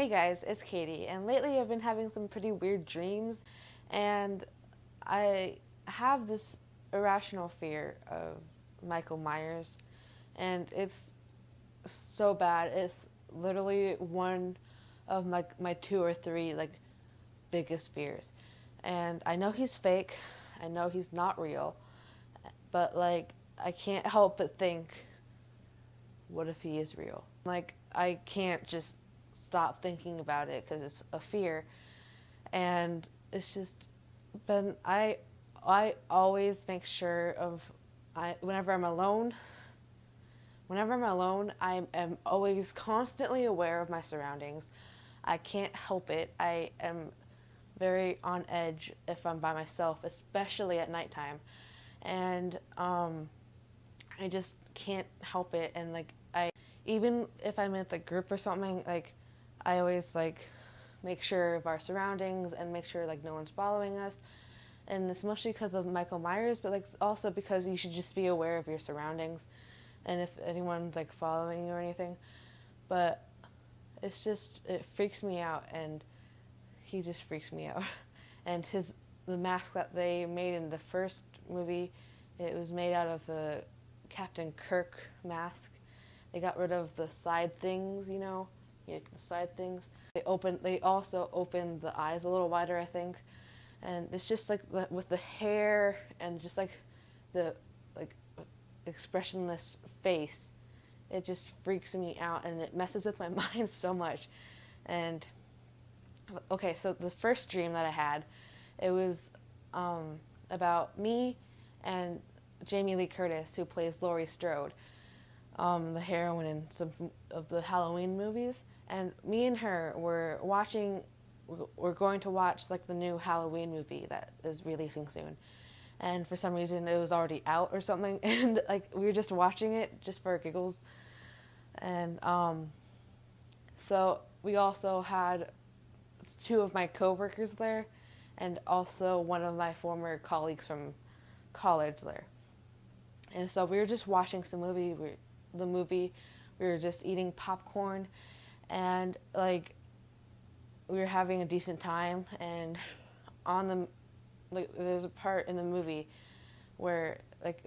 Hey guys, it's Katie, and lately I've been having some pretty weird dreams, and I have this irrational fear of Michael Myers, and it's so bad. It's literally one of my two or three biggest fears. And I know he's fake, I know he's not real, but I can't help but think, what if he is real? I can't just stop thinking about it because it's a fear, and it's just been I always make sure of whenever I'm alone. Whenever I'm alone, I am always constantly aware of my surroundings. I can't help it. I am very on edge if I'm by myself, especially at nighttime, and I just can't help it. And even if I'm in a group or something, I always make sure of our surroundings and make sure no one's following us. And it's mostly because of Michael Myers, but also because you should just be aware of your surroundings and if anyone's following you or anything. But it freaks me out, and he just freaks me out. And the mask that they made in the first movie, it was made out of a Captain Kirk mask. They got rid of the side things, the side things. They also opened the eyes a little wider, I think. And it's just with the hair and just the expressionless face, it just freaks me out and it messes with my mind so much. And okay, so the first dream that I had, it was about me and Jamie Lee Curtis, who plays Laurie Strode, the heroine in some of the Halloween movies. And me and her we're going to watch the new Halloween movie that is releasing soon. And for some reason it was already out or something, and we were just watching it just for giggles. And so we also had two of my coworkers there, and also one of my former colleagues from college there. And so we were just watching the movie. We were just eating popcorn, and we were having a decent time. And on there's a part in the movie where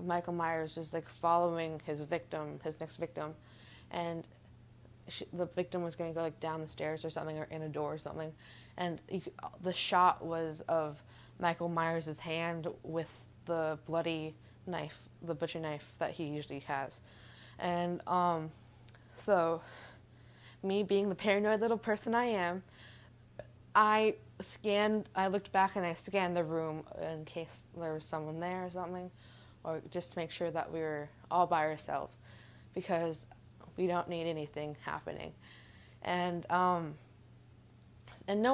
Michael Myers is following his next victim, and the victim was going to go down the stairs or something, or in a door or something, and the shot was of Michael Myers' hand with the bloody knife, the butcher knife that he usually has. And so me being the paranoid little person I am, I looked back and I scanned the room in case there was someone there or something, or just to make sure that we were all by ourselves, because we don't need anything happening. And no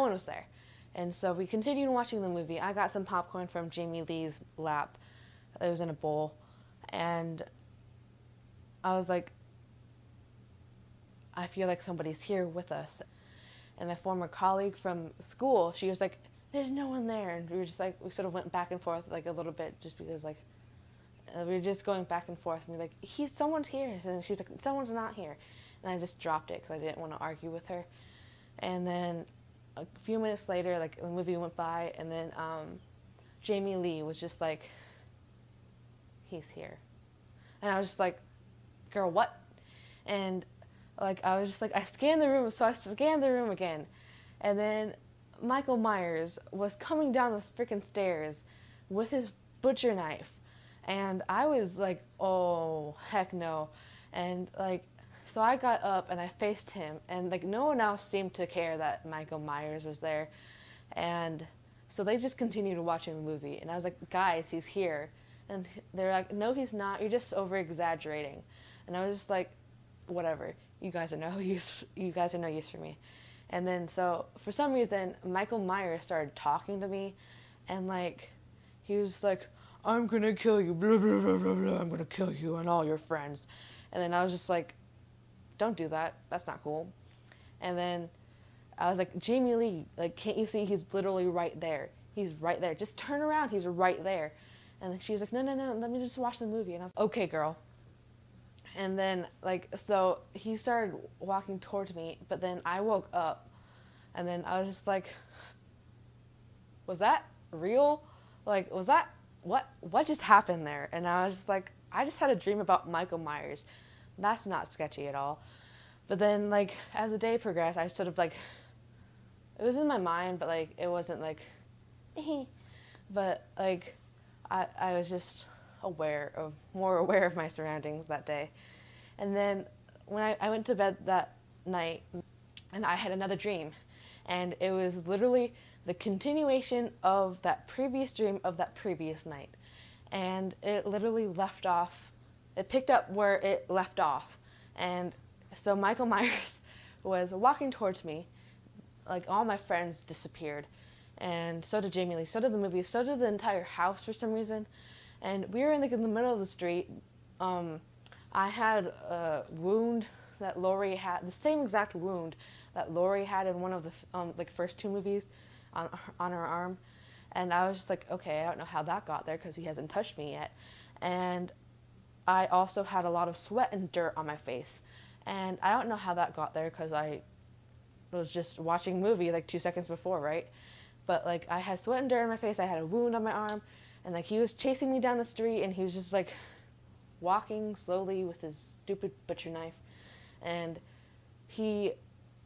one was there. And so we continued watching the movie. I got some popcorn from Jamie Lee's lap. It was in a bowl. And I was like, I feel like somebody's here with us. And my former colleague from school, she was like, there's no one there. And we were just we sort of went back and forth a little bit, just because we were just going back and forth. And we were like, someone's here. And she's like, someone's not here. And I just dropped it because I didn't want to argue with her. And then a few minutes later, the movie went by, and then Jamie Lee was just like, he's here. And I was just like, girl, what? And I was just I scanned the room, so I scanned the room again. And then Michael Myers was coming down the freaking stairs with his butcher knife. And I was like, oh, heck no. And so I got up and I faced him, and no one else seemed to care that Michael Myers was there. And so they just continued watching the movie. And I was like, guys, he's here. And they're like, no, he's not. You're just over-exaggerating. And I was just like, whatever. You guys are no use for me. And then so for some reason Michael Myers started talking to me, and he was like, I'm gonna kill you, blah blah blah blah blah, I'm gonna kill you and all your friends. And then I was just like, don't do that, that's not cool. And then I was like, Jamie Lee, can't you see he's literally right there? He's right there. Just turn around, he's right there. And she was like, no, let me just watch the movie. And I was like, okay, girl. And then, so he started walking towards me, but then I woke up, And then I was just like, was that real? Like, was that, what just happened there? And I was just like, I just had a dream about Michael Myers. That's not sketchy at all. But then, like, as the day progressed, I sort of, like, it was in my mind, but, like, it wasn't, like, but, like, I was just more aware of my surroundings that day. And then when I went to bed that night, and I had another dream, and it was literally the continuation of that previous dream of that previous night. And it literally left off, it picked up where it left off. And so Michael Myers was walking towards me, like all my friends disappeared, and so did Jamie Lee, so did the movie, so did the entire house for some reason. And we were in, like, in the middle of the street. I had a wound that Laurie had, the same exact wound that Laurie had in one of the like first two movies on her arm. And I was just like, okay, I don't know how that got there because he hasn't touched me yet. And I also had a lot of sweat and dirt on my face. And I don't know how that got there because I was just watching a movie like 2 seconds before, right? But, like, I had sweat and dirt on my face, I had a wound on my arm, and, like, he was chasing me down the street, and he was just, like, walking slowly with his stupid butcher knife. And he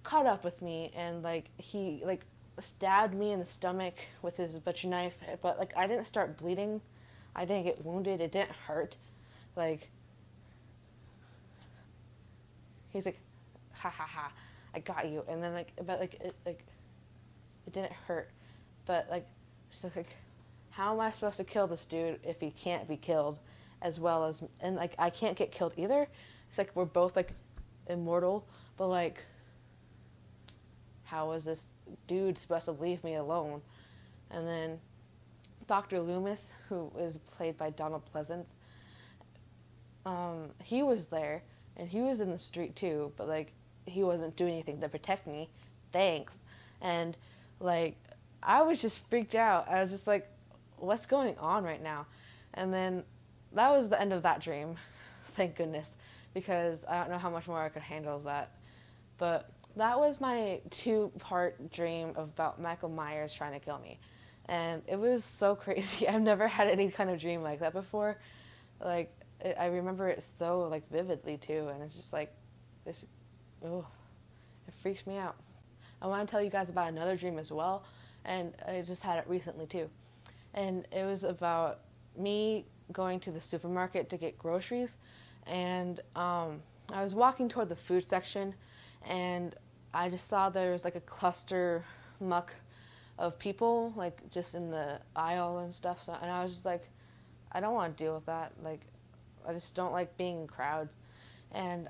caught up with me, and, like, he, like, stabbed me in the stomach with his butcher knife, but, like, I didn't start bleeding. I didn't get wounded. It didn't hurt. Like, he's like, ha ha ha, I got you. And then, like, but, like, it didn't hurt. But, like, just like, how am I supposed to kill this dude if he can't be killed, as well as, and, like, I can't get killed either? It's like we're both, like, immortal, but, like, how is this dude supposed to leave me alone? And then Dr. Loomis, who is played by Donald Pleasance, he was there, and he was in the street too, but, like, he wasn't doing anything to protect me. Thanks. And, like, I was just freaked out. I was just like, what's going on right now? And then that was the end of that dream. Thank goodness, because I don't know how much more I could handle of that. But that was my 2-part dream about Michael Myers trying to kill me. And it was so crazy. I've never had any kind of dream like that before. Like, I remember it so, like, vividly too, and it's just like, this, oh, it freaks me out. I want to tell you guys about another dream as well, and I just had it recently too. And it was about me going to the supermarket to get groceries, and I was walking toward the food section, and I just saw there was, like, a cluster muck of people, like, just in the aisle and stuff. So, and I was just like, I don't want to deal with that. Like, I just don't like being in crowds. And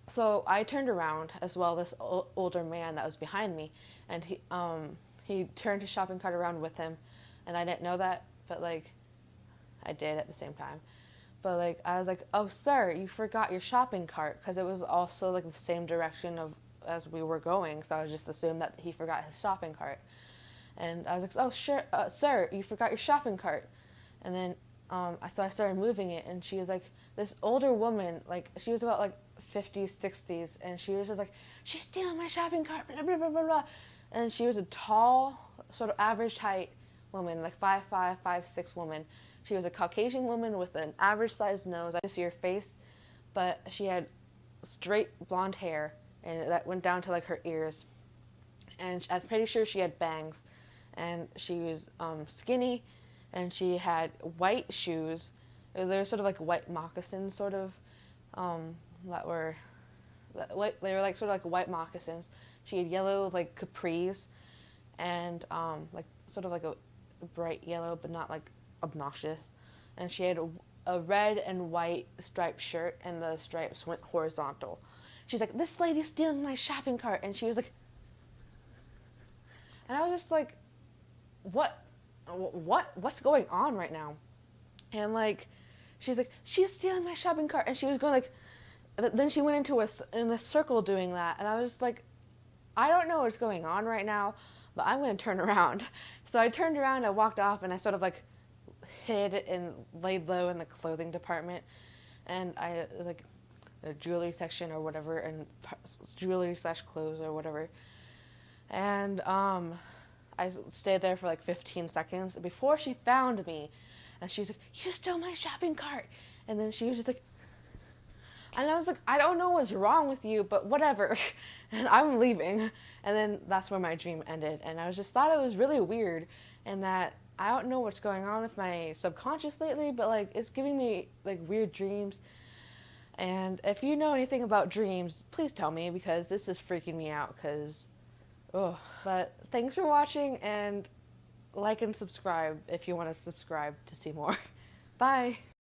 so I turned around as well, this older man that was behind me, and he turned his shopping cart around with him, and I didn't know that, but, like, I did at the same time. But, like, I was like, oh, sir, you forgot your shopping cart, because it was also, like, the same direction of as we were going, so I just assumed that he forgot his shopping cart. And I was like, oh, sure, sir, you forgot your shopping cart. And then so I started moving it, and she was like, this older woman, like, she was about, like, 50s, 60s, and she was just like, she's stealing my shopping cart, blah, blah, blah, blah, blah. And she was a tall, sort of average height woman, like 5'5", 5'6" woman. She was a Caucasian woman with an average-sized nose. I didn't see her face, but she had straight blonde hair, and that went down to, like, her ears. And I'm pretty sure she had bangs, and she was skinny, and she had white shoes. They were sort of like white moccasins, sort of, they were like sort of like white moccasins. She had yellow, like, capris, and like sort of like a bright yellow, but not, like, obnoxious. And she had a red and white striped shirt, and the stripes went horizontal. She's like, this lady's stealing my shopping cart, and she was like, and I was just like, what's going on right now? And, like, she's like, she's stealing my shopping cart, and she was going, like, then she went into in a circle doing that, and I was just like, I don't know what's going on right now, but I'm going to turn around. So I turned around, I walked off, and I sort of, like, hid and laid low in the clothing department, and I, like, the jewelry section or whatever, and jewelry/clothes or whatever. And I stayed there for like 15 seconds before she found me. And she's like, "You stole my shopping cart." And then she was just like, and I was like, "I don't know what's wrong with you, but whatever." And I'm leaving. And then that's where my dream ended. And I just thought it was really weird, and that I don't know what's going on with my subconscious lately, but like it's giving me like weird dreams. And if you know anything about dreams, please tell me, because this is freaking me out. Cause, oh. But thanks for watching, and like and subscribe if you want to subscribe to see more. Bye.